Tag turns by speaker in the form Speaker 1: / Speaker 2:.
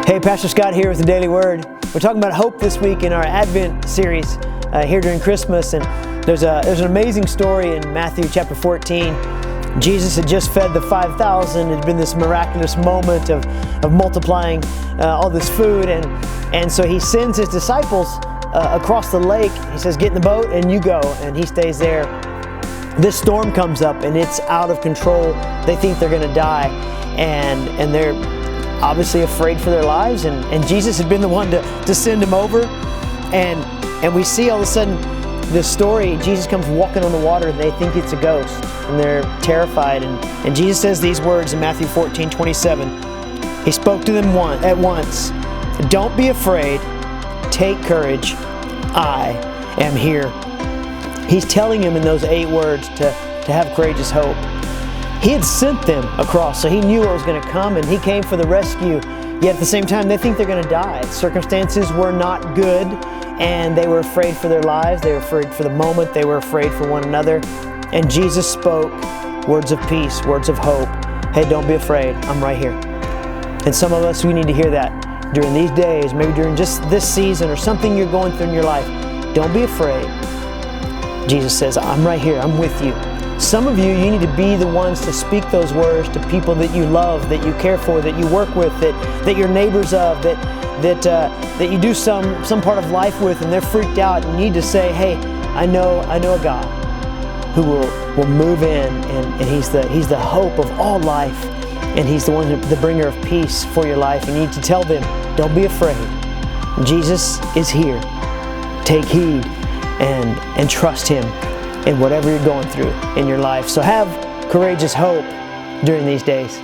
Speaker 1: Hey, Pastor Scott here with the Daily Word. We're talking about hope this week in our Advent series here during Christmas, and there's an amazing story in Matthew chapter 14. Jesus had just fed the 5,000. It had been this miraculous moment of multiplying all this food, and so he sends his disciples across the lake. He says, "Get in the boat and you go," and he stays there. This storm comes up and it's out of control. They think they're going to die, and they're obviously afraid for their lives, and Jesus had been the one to send them over, and we see all of a sudden this story. Jesus comes walking on the water and they think it's a ghost, and they're terrified, and Jesus says these words in Matthew 14:27. He spoke to them at once, "Don't be afraid, take courage, I am here." He's telling him in those 8 words to have courageous hope. He had sent them across, so he knew what was going to come, and he came for the rescue. Yet at the same time, they think they're going to die. Circumstances were not good, and they were afraid for their lives. They were afraid for the moment. They were afraid for one another. And Jesus spoke words of peace, words of hope. Hey, don't be afraid. I'm right here. And some of us, we need to hear that during these days, maybe during just this season or something you're going through in your life. Don't be afraid. Jesus says, I'm right here. I'm with you. Some of you need to be the ones to speak those words to people that you love, that you care for, that you work with, that you're neighbors of, that you do some part of life with, and they're freaked out. And you need to say, hey, I know a God who will move in, and He's the hope of all life, and He's the one, the bringer of peace for your life. And you need to tell them, don't be afraid. Jesus is here. Take heed and trust Him in whatever you're going through in your life. So have courageous hope during these days.